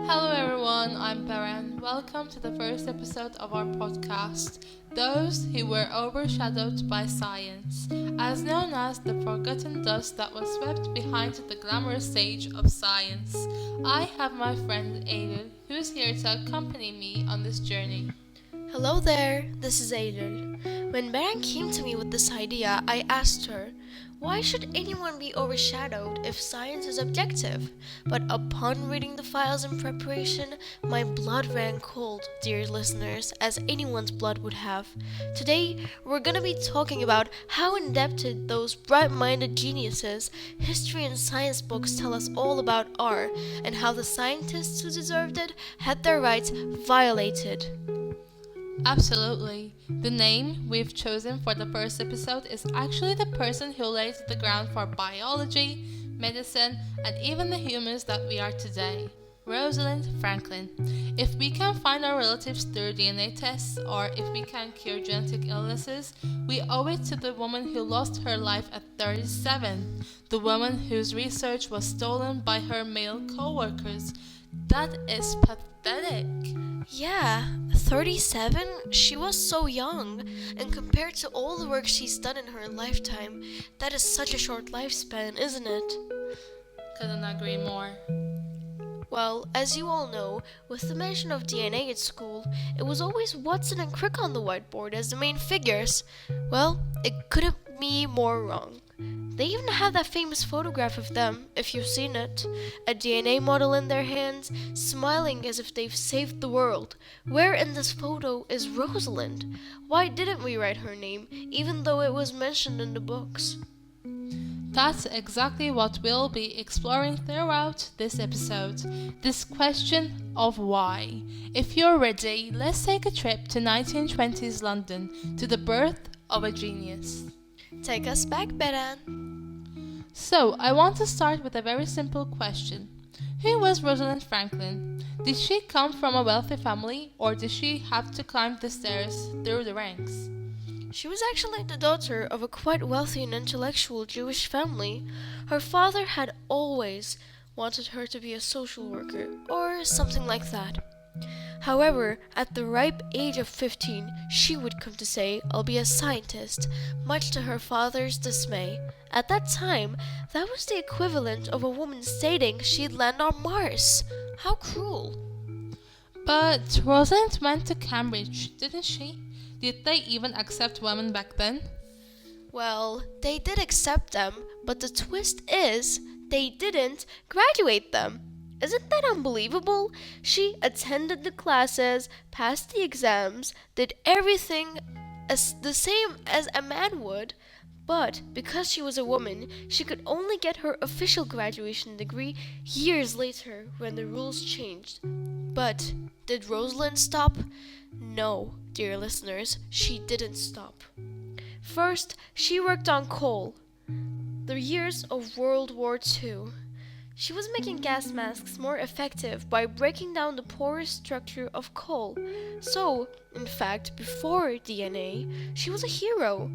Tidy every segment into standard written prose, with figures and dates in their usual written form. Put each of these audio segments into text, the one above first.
Hello everyone, I'm Baran. Welcome to the first episode of our podcast, Those Who Were Overshadowed by Science, as known as the forgotten dust that was swept behind the glamorous stage of science. I have my friend Ailul, who's here to accompany me on this journey. Hello there, this is Ailul. When Baran came to me with this idea, I asked her, why should anyone be overshadowed if science is objective? But upon reading the files in preparation, my blood ran cold, dear listeners, as anyone's blood would have. Today, we're gonna be talking about how indebted those bright-minded geniuses history and science books tell us all about are, and how the scientists who deserved it had their rights violated. Absolutely. The name we've chosen for the first episode is actually the person who laid the ground for biology, medicine, and even the humans that we are today. Rosalind Franklin. If we can find our relatives through DNA tests, or if we can cure genetic illnesses, we owe it to the woman who lost her life at 37. The woman whose research was stolen by her male co-workers. That is pathetic. Yeah, 37? She was so young, and compared to all the work she's done in her lifetime, that is such a short lifespan, isn't it? Couldn't agree more. Well, as you all know, with the mention of DNA at school, it was always Watson and Crick on the whiteboard as the main figures. Well, it couldn't be more wrong. They even have that famous photograph of them, if you've seen it. A DNA model in their hands, smiling as if they've saved the world. Where in this photo is Rosalind? Why didn't we write her name, even though it was mentioned in the books? That's exactly what we'll be exploring throughout this episode. This question of why. If you're ready, let's take a trip to 1920s London, to the birth of a genius. Take us back, Beran. So, I want to start with a very simple question. Who was Rosalind Franklin? Did she come from a wealthy family, or did she have to climb the stairs through the ranks? She was actually the daughter of a quite wealthy and intellectual Jewish family. Her father had always wanted her to be a social worker, or something like that. However, at the ripe age of 15, she would come to say, I'll be a scientist, much to her father's dismay. At that time, that was the equivalent of a woman stating she'd land on Mars. How cruel. But Rosalind went to Cambridge, didn't she? Did they even accept women back then? Well, they did accept them, but the twist is, they didn't graduate them. Isn't that unbelievable? She attended the classes, passed the exams, did everything the same as a man would, but because she was a woman, she could only get her official graduation degree years later when the rules changed. But did Rosalind stop? No, dear listeners, she didn't stop. First, she worked on coal. The years of World War II. She was making gas masks more effective by breaking down the porous structure of coal. So, in fact, before DNA, she was a hero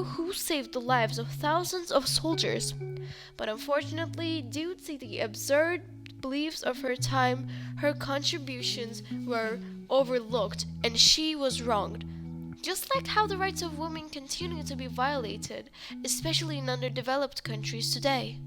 who saved the lives of thousands of soldiers. But unfortunately, due to the absurd beliefs of her time, her contributions were overlooked and she was wronged. Just like how the rights of women continue to be violated, especially in underdeveloped countries today.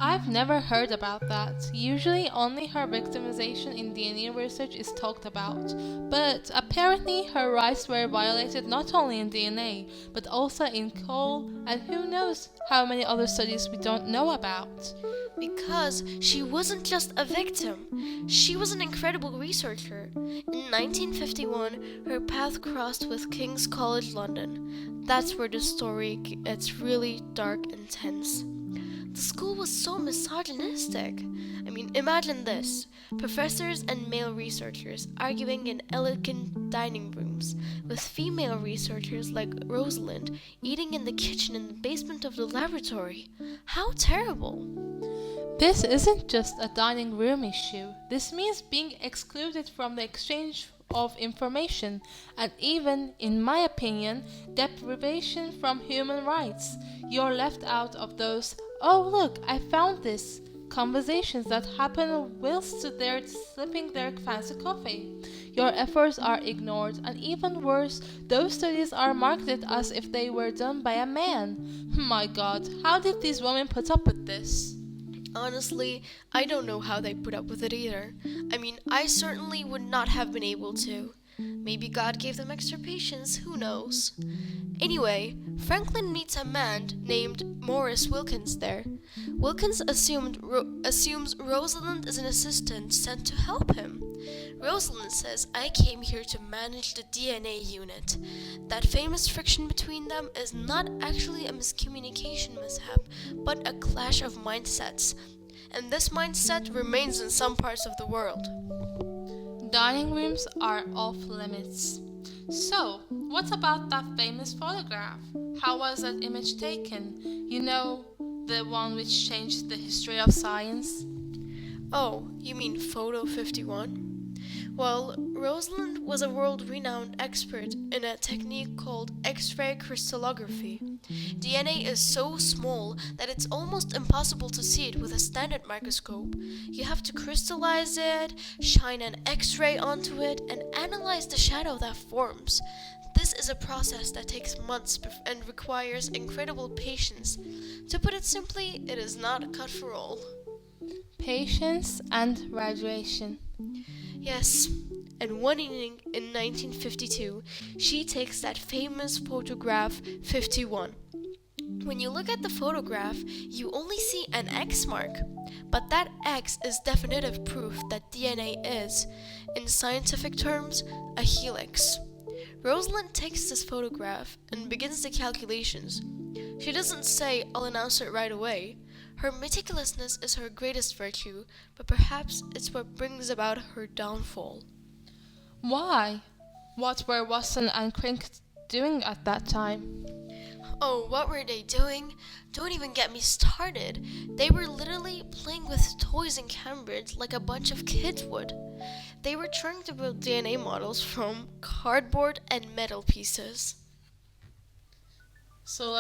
I've never heard about that. Usually only her victimization in DNA research is talked about. But apparently her rights were violated not only in DNA, but also in coal, and who knows how many other studies we don't know about. Because she wasn't just a victim, she was an incredible researcher. In 1951, her path crossed with King's College London. That's where the story gets really dark and tense. The school was so misogynistic. Imagine this. Professors and male researchers arguing in elegant dining rooms, with female researchers like Rosalind eating in the kitchen in the basement of the laboratory. How terrible. This isn't just a dining room issue. This means being excluded from the exchange of information, and even, in my opinion, deprivation from human rights. You're left out of those, oh look, I found this conversations that happen whilst they're sipping their fancy coffee. Your efforts are ignored, and even worse, those studies are marketed as if they were done by a man. My God, how did these women put up with this? Honestly, I don't know how they put up with it either. I certainly would not have been able to. Maybe God gave them extra patience, who knows? Anyway, Franklin meets a man named Morris Wilkins there. Wilkins assumes Rosalind is an assistant sent to help him. Rosalind says, I came here to manage the DNA unit. That famous friction between them is not actually a miscommunication mishap, but a clash of mindsets. And this mindset remains in some parts of the world. Dining rooms are off limits. So, what about that famous photograph? How was that image taken? You know, the one which changed the history of science? Oh, you mean Photo 51? Well, Rosalind was a world-renowned expert in a technique called X-ray crystallography. DNA is so small that it's almost impossible to see it with a standard microscope. You have to crystallize it, shine an X-ray onto it, and analyze the shadow that forms. This is a process that takes months and requires incredible patience. To put it simply, it is not a cut for all. Patience and graduation. Yes, and one evening in 1952, she takes that famous photograph 51. When you look at the photograph, you only see an X mark, but that X is definitive proof that DNA is, in scientific terms, a helix. Rosalind takes this photograph and begins the calculations. She doesn't say, I'll announce it right away. Her meticulousness is her greatest virtue, but perhaps it's what brings about her downfall. Why? What were Watson and Crick doing at that time? Oh, what were they doing? Don't even get me started. They were literally playing with toys in Cambridge like a bunch of kids would. They were trying to build DNA models from cardboard and metal pieces. So,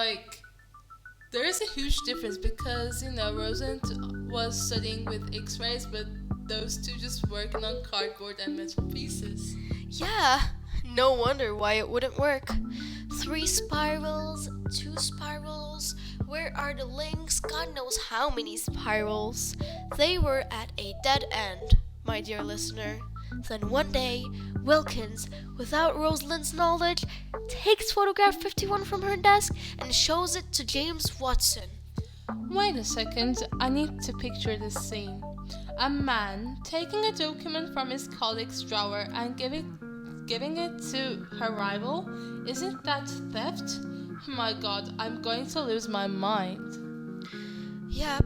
there is a huge difference because, Rosalind was studying with X-rays, but those two just working on cardboard and metal pieces. Yeah, no wonder why it wouldn't work. 3 spirals, 2 spirals, where are the links? God knows how many spirals. They were at a dead end, my dear listener. Then one day, Wilkins, without Rosalind's knowledge, takes photograph 51 from her desk and shows it to James Watson. Wait a second, I need to picture this scene. A man taking a document from his colleague's drawer and giving it to her rival? Isn't that theft? My God, I'm going to lose my mind. Yep,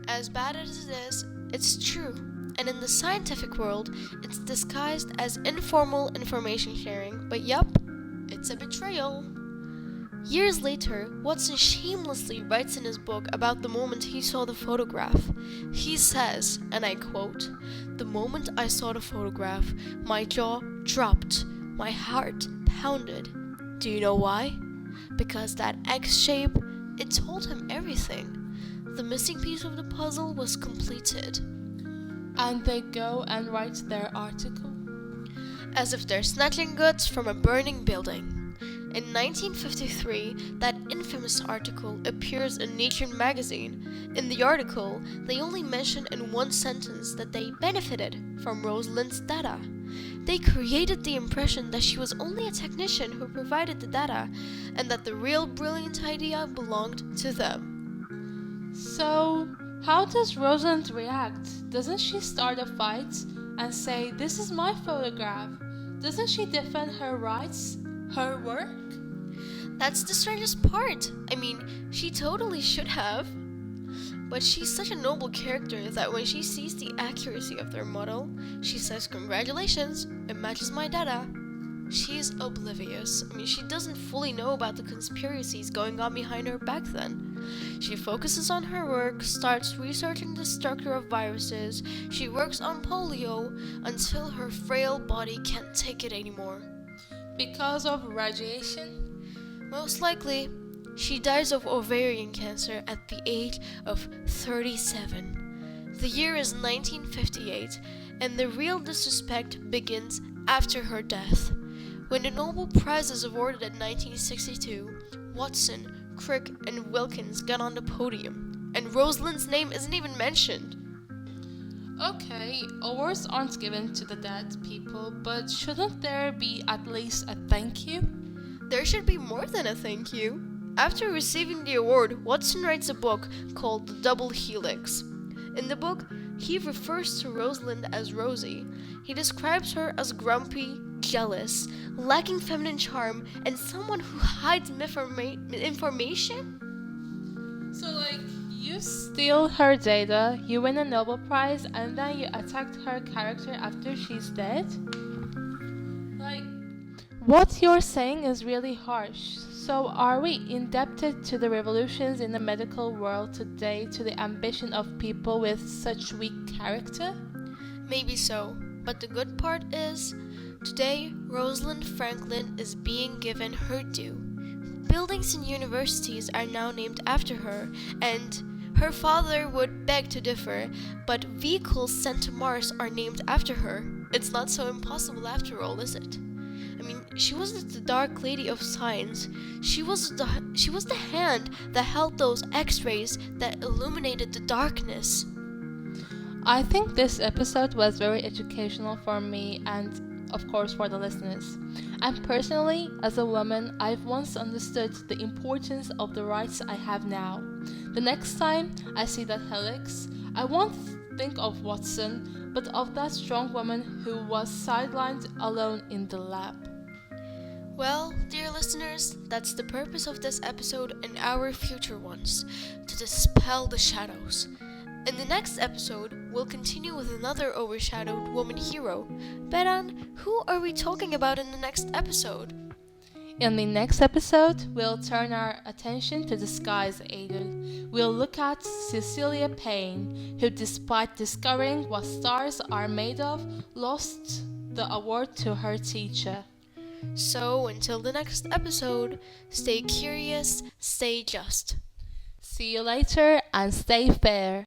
as bad as it is, it's true. And in the scientific world, it's disguised as informal information sharing, but yup, it's a betrayal. Years later, Watson shamelessly writes in his book about the moment he saw the photograph. He says, and I quote, "The moment I saw the photograph, my jaw dropped, my heart pounded. Do you know why? Because that X shape, it told him everything. The missing piece of the puzzle was completed." And they go and write their article? As if they're snatching goods from a burning building. In 1953, that infamous article appears in Nature magazine. In the article, they only mention in one sentence that they benefited from Rosalind's data. They created the impression that she was only a technician who provided the data, and that the real brilliant idea belonged to them. So, how does Rosalind react? Doesn't she start a fight and say, "This is my photograph"? Doesn't she defend her rights, her work? That's the strangest part. She totally should have. But she's such a noble character that when she sees the accuracy of their model, she says, "Congratulations, it matches my data." She's oblivious. She doesn't fully know about the conspiracies going on behind her back then. She focuses on her work, starts researching the structure of viruses. She works on polio until her frail body can't take it anymore. Because of radiation? Most likely, she dies of ovarian cancer at the age of 37. The year is 1958, and the real disrespect begins after her death. When the Nobel Prize is awarded in 1962, Watson, Crick, and Wilkins got on the podium, and Rosalind's name isn't even mentioned. Okay, awards aren't given to the dead people, but shouldn't there be at least a thank you? There should be more than a thank you. After receiving the award, Watson writes a book called The Double Helix. In the book, he refers to Rosalind as Rosie. He describes her as grumpy, jealous, lacking feminine charm, and someone who hides information? So, you steal her data, you win a Nobel Prize, and then you attack her character after she's dead? Like, what you're saying is really harsh. So, are we indebted to the revolutions in the medical world today to the ambition of people with such weak character? Maybe so, but the good part is, today Rosalind Franklin is being given her due. Buildings and universities are now named after her, and her father would beg to differ, but vehicles sent to Mars are named after her. It's not so impossible after all, is it? I mean, she wasn't the dark lady of science. She was the hand that held those X-rays that illuminated the darkness. I think this episode was very educational for me and, of course, for the listeners. And personally, as a woman, I've once understood the importance of the rights I have now. The next time I see that helix, I won't think of Watson, but of that strong woman who was sidelined alone in the lab. Well, dear listeners, that's the purpose of this episode and our future ones, to dispel the shadows. In the next episode, we'll continue with another overshadowed woman hero. Beran, who are we talking about in the next episode? In the next episode, we'll turn our attention to the skies agent. We'll look at Cecilia Payne, who despite discovering what stars are made of, lost the award to her teacher. So, until the next episode, stay curious, stay just. See you later and stay fair.